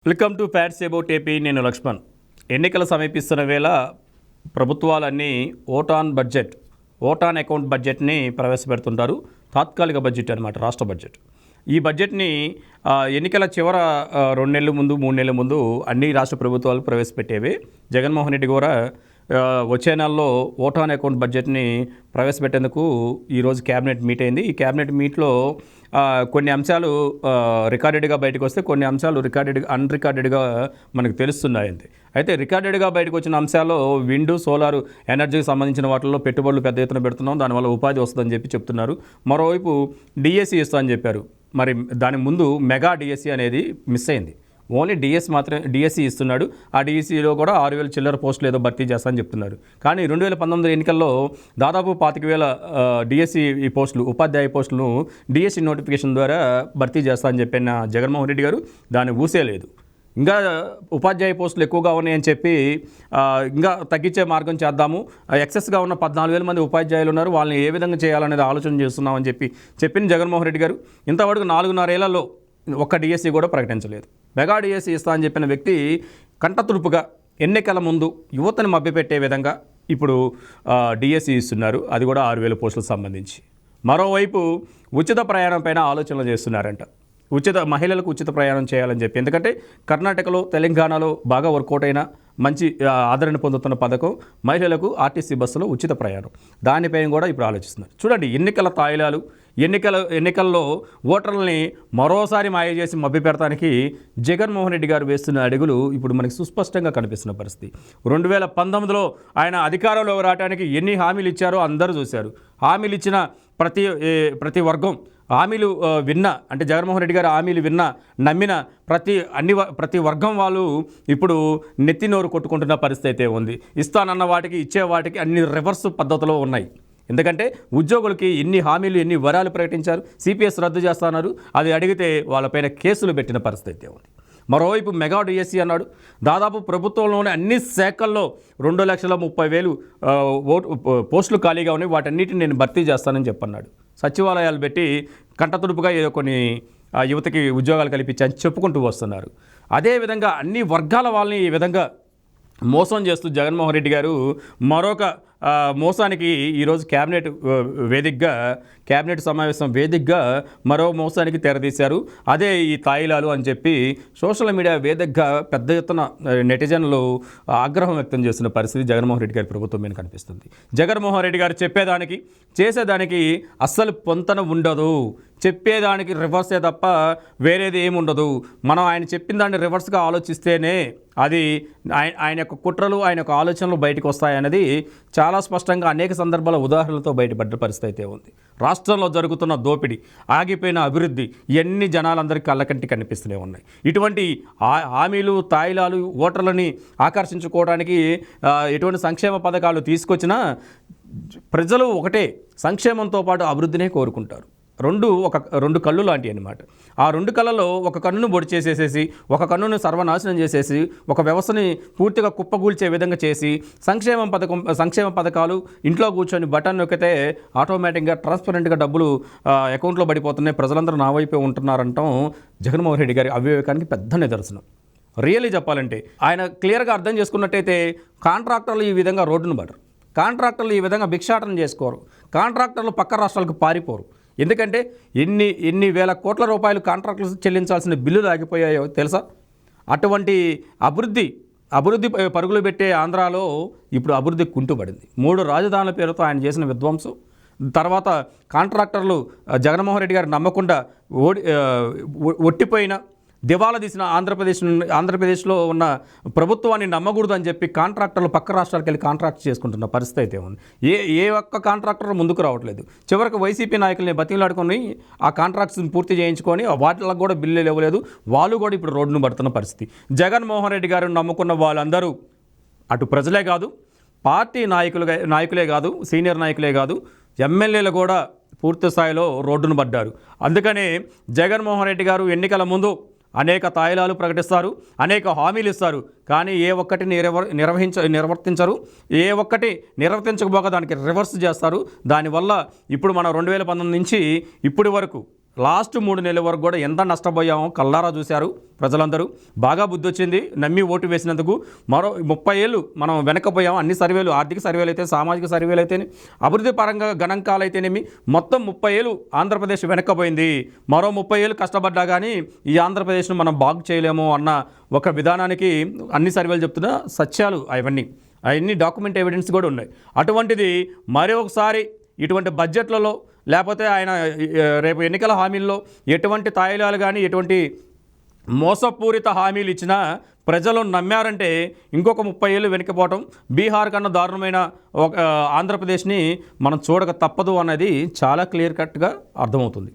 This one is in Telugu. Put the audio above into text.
Welcome to fats about AP. నేను లక్ష్మణ్. ఎన్నికలు సమీపిస్తున్న వేళ ప్రభుత్వాలన్నీ ఓట్ ఆన్ అకౌంట్ బడ్జెట్ని ప్రవేశపెడుతుంటారు. తాత్కాలిక బడ్జెట్ అనమాట, రాష్ట్ర బడ్జెట్. ఈ బడ్జెట్ని ఎన్నికల చివర 2 నెలల ముందు 3 నెలల ముందు అన్ని రాష్ట్ర ప్రభుత్వాలు ప్రవేశపెట్టేవి. జగన్మోహన్ రెడ్డి కూడా వచ్చే నెలలో ఓట్ ఆన్ అకౌంట్ బడ్జెట్ని ప్రవేశపెట్టేందుకు ఈరోజు క్యాబినెట్ మీట్ అయింది. ఈ క్యాబినెట్ మీట్లో కొన్ని అంశాలు రికార్డెడ్గా బయటకు వస్తే, కొన్ని అంశాలు అన్రికార్డెడ్గా మనకు తెలుస్తున్నాయండి. అయితే రికార్డెడ్గా బయటకు వచ్చిన అంశాల్లో విండ్, సోలార్ ఎనర్జీకి సంబంధించిన వాటిల్లో పెట్టుబడులు పెద్ద ఎత్తున పెడుతున్నాం, దానివల్ల ఉపాధి వస్తుందని చెప్తున్నారు. మరోవైపు డిఎస్సి ఇస్తా అని చెప్పారు. మరి దాని ముందు మెగా డిఎస్సి అనేది మిస్ అయింది. ఓన్లీ డిఎస్సి ఇస్తున్నాడు. ఆ డిఎస్సిలో కూడా 6,000 చిల్లర పోస్టులు ఏదో భర్తీ చేస్తామని చెప్తున్నారు. కానీ 2019 ఎన్నికల్లో దాదాపు 25,000 డిఎస్సి పోస్టులు, ఉపాధ్యాయ పోస్టులను డిఎస్సి నోటిఫికేషన్ ద్వారా భర్తీ చేస్తామని చెప్పిన జగన్మోహన్ రెడ్డి గారు దాన్ని ఊసేయలేదు. ఇంకా ఉపాధ్యాయ పోస్టులు ఎక్కువగా ఉన్నాయని చెప్పి ఇంకా తగ్గించే మార్గం చేద్దాము, ఎక్సెస్గా ఉన్న 14,000 మంది ఉపాధ్యాయులు ఉన్నారు, వాళ్ళని ఏ విధంగా చేయాలనేది ఆలోచన చేస్తున్నామని చెప్పిన జగన్మోహన్ రెడ్డి గారు ఇంతవరకు 4.5 ఏళ్లలో ఒక్క డిఎస్సి కూడా ప్రకటించలేదు. మెగా డిఎస్సి ఇస్తా అని చెప్పిన వ్యక్తి కంటతుడుపుగా ఎన్నికల ముందు యువతని మభ్యపెట్టే విధంగా ఇప్పుడు డిఎస్సి ఇస్తున్నారు. అది కూడా 6,000 పోస్టులకు సంబంధించి. మరోవైపు ఉచిత ప్రయాణం పైన ఆలోచనలు చేస్తున్నారంట. మహిళలకు ఉచిత ప్రయాణం చేయాలని చెప్పి. ఎందుకంటే కర్ణాటకలో, తెలంగాణలో బాగా వర్కౌట్ అయిన మంచి ఆదరణ పొందుతున్న పథకం మహిళలకు ఆర్టీసీ బస్సులో ఉచిత ప్రయాణం. దానిపైన కూడా ఇప్పుడు ఆలోచిస్తున్నారు. చూడండి, ఎన్నికల తాయిలాలు, ఎన్నికల్లో ఓటర్లని మరోసారి మాయ చేసి మభ్యపెడతానికి జగన్మోహన్ రెడ్డి గారు వేస్తున్న అడుగులు ఇప్పుడు మనకి సుస్పష్టంగా కనిపిస్తున్న పరిస్థితి. 2019లో ఆయన అధికారంలో రావడానికి ఎన్ని హామీలు ఇచ్చారో అందరూ చూశారు. హామీలు ఇచ్చిన ప్రతి వర్గం హామీలు అంటే జగన్మోహన్ రెడ్డి గారు హామీలు నమ్మిన ప్రతి వర్గం వాళ్ళు ఇప్పుడు నెత్తి నోరు కొట్టుకుంటున్న పరిస్థితి అయితే ఉంది. ఇస్తానన్న వాటికి, ఇచ్చే వాటికి అన్ని రివర్స్ పద్ధతిలో ఉన్నాయి. ఎందుకంటే ఉద్యోగులకి ఎన్ని హామీలు, ఎన్ని వరాలు ప్రకటించారు. సిపిఎస్ రద్దు చేస్తున్నారు. అది అడిగితే వాళ్ళపైన కేసులు పెట్టిన పరిస్థితి అయితే ఉంది. మరోవైపు మెగా డిఎస్సి అన్నాడు. దాదాపు ప్రభుత్వంలోని అన్ని శాఖల్లో 2,30,000 పోస్టులు ఖాళీగా ఉన్నాయి, వాటన్నిటిని నేను భర్తీ చేస్తానని చెప్పన్నాడు. సచివాలయాలు పెట్టి కంటతుడుపుగా ఏదో కొన్ని యువతకి ఉద్యోగాలు కల్పించని చెప్పుకుంటూ వస్తున్నారు. అదేవిధంగా అన్ని వర్గాల వాళ్ళని ఈ విధంగా మోసం చేస్తూ జగన్మోహన్ రెడ్డి గారు మరొక మోసానికి ఈరోజు క్యాబినెట్ సమావేశం వేదికగా మరో మోసానికి తెరదీశారు. అదే ఈ తాయిలాలు అని చెప్పి సోషల్ మీడియా వేదికగా పెద్ద ఎత్తున నెటిజన్లు ఆగ్రహం వ్యక్తం చేస్తున్న పరిస్థితి జగన్మోహన్ రెడ్డి గారి ప్రభుత్వం మీద కనిపిస్తుంది. జగన్మోహన్ రెడ్డి గారు చెప్పేదానికి చేసేదానికి అస్సలు పొంతన ఉండదు. చెప్పేదానికి రివర్సే తప్ప వేరేది ఏముండదు. మనం ఆయన చెప్పిన దాన్ని రివర్స్గా ఆలోచిస్తేనే అది ఆయన యొక్క కుట్రలు, ఆయన యొక్క ఆలోచనలు బయటకు వస్తాయన్నది చాలా స్పష్టంగా అనేక సందర్భాల ఉదాహరణలతో బయటపడ్డ పరిస్థితి అయితే ఉంది. రాష్ట్రంలో జరుగుతున్న దోపిడీ, ఆగిపోయిన అభివృద్ధి, ఇవన్నీ జనాలందరికీ కళ్ళకంటి కనిపిస్తూనే ఉన్నాయి. ఇటువంటి హామీలు, తాయిలాలు ఓటర్లని ఆకర్షించుకోవడానికి ఎటువంటి సంక్షేమ పథకాలు తీసుకొచ్చినా ప్రజలు ఒకటే, సంక్షేమంతో పాటు అభివృద్ధినే కోరుకుంటారు. రెండు కళ్ళు లాంటివి అన్నమాట. ఆ 2 కళ్ళలో ఒక కన్నును బొడి చేసేసేసి, ఒక కన్నును సర్వనాశనం చేసేసి, ఒక వ్యవస్థని పూర్తిగా కుప్పగూల్చే విధంగా చేసి, సంక్షేమ పథకాలు ఇంట్లో కూర్చొని బటన్ నొక్కితే ఆటోమేటిక్గా ట్రాన్స్పరెంట్గా డబ్బులు అకౌంట్లో పడిపోతున్నాయి, ప్రజలందరూ నా వైపే ఉంటున్నారంటాం జగన్మోహన్ రెడ్డి గారి అవివేకానికి పెద్ద నిదర్శనం. రియల్లీ చెప్పాలంటే ఆయన క్లియర్గా అర్థం చేసుకున్నట్టయితే కాంట్రాక్టర్లు ఈ విధంగా రోడ్డును పడరు, కాంట్రాక్టర్లు ఈ విధంగా భిక్షాటన చేసుకోరు, కాంట్రాక్టర్లు పక్క రాష్ట్రాలకు పారిపోరు. ఎందుకంటే ఎన్ని వేల కోట్ల రూపాయలు కాంట్రాక్టర్లు చెల్లించాల్సిన బిల్లులు ఆగిపోయాయో తెలుసా? అటువంటి అభివృద్ధి పరుగులు పెట్టే ఆంధ్రాలో ఇప్పుడు అభివృద్ధి కుంటుపడింది. 3 రాజధానుల పేరుతో ఆయన చేసిన విధ్వంసం, తర్వాత కాంట్రాక్టర్లు జగన్మోహన్ రెడ్డి గారు నమ్మకుండా ఒట్టిపోయిన దివాలా తీసిన ఆంధ్రప్రదేశ్లో ఉన్న ప్రభుత్వాన్ని నమ్మకూడదు అని చెప్పి కాంట్రాక్టర్లు పక్క రాష్ట్రాలకు వెళ్ళి కాంట్రాక్ట్ చేసుకుంటున్న పరిస్థితి అయితే ఉంది. ఏ ఒక్క కాంట్రాక్టర్ ముందుకు రావట్లేదు. చివరికి వైసీపీ నాయకుల్ని బతిమలాడుకొని ఆ కాంట్రాక్ట్స్ని పూర్తి చేయించుకొని వాటికి కూడా బిల్లులు ఇవ్వలేదు. వాళ్ళు కూడా ఇప్పుడు రోడ్డును పడుతున్న పరిస్థితి. జగన్మోహన్ రెడ్డి గారు నమ్ముకున్న వాళ్ళందరూ అటు ప్రజలే కాదు, పార్టీ నాయకులే కాదు, సీనియర్ నాయకులే కాదు, ఎమ్మెల్యేలు కూడా పూర్తి స్థాయిలో రోడ్డును పడ్డారు. అందుకనే జగన్మోహన్ రెడ్డి గారు ఎన్నికల ముందు అనేక తాయిలాలు ప్రకటిస్తారు, అనేక హామీలు ఇస్తారు, కానీ ఏ ఒక్కటి నిర్వర్తించరు. ఏ ఒక్కటి నిర్వర్తించకపోగా దానికి రివర్స్ చేస్తారు. దానివల్ల ఇప్పుడు మనం 2019 నుంచి ఇప్పటి వరకు లాస్ట్ 3 నెలల వరకు కూడా ఎంత నష్టపోయామో కల్లారా చూశారు ప్రజలందరూ. బాగా బుద్ధి వచ్చింది నమ్మి ఓటు వేసినందుకు. మరో 30 ఏళ్ళు మనం వెనకపోయాం. అన్ని సర్వేలు, ఆర్థిక సర్వేలు అయితే, సామాజిక సర్వేలు అయితే, అభివృద్ధి పరంగా గణాంకాలు అయితేనేమి, మొత్తం 30 ఏళ్ళు ఆంధ్రప్రదేశ్ వెనక్కపోయింది. మరో 30 ఏళ్ళు కష్టపడ్డా కానీ ఈ ఆంధ్రప్రదేశ్ను మనం బాగు చేయలేము అన్న ఒక విధానానికి అన్ని సర్వేలు చెప్తున్న సత్యాలు అవన్నీ డాక్యుమెంట్ ఎవిడెన్స్ కూడా ఉన్నాయి. అటువంటిది మరొకసారి ఇటువంటి బడ్జెట్లలో లేకపోతే ఆయన రేపు ఎన్నికల హామీల్లో ఎటువంటి తాయిలాలు కానీ ఎటువంటి మోసపూరిత హామీలు ఇచ్చినా ప్రజలు నమ్మారంటే ఇంకొక 30 ఏళ్ళు వెనక్కిపోవటం, బీహార్ కన్నా దారుణమైన ఒక ఆంధ్రప్రదేశ్ని మనం చూడక తప్పదు అనేది చాలా క్లియర్ కట్గా అర్థమవుతుంది.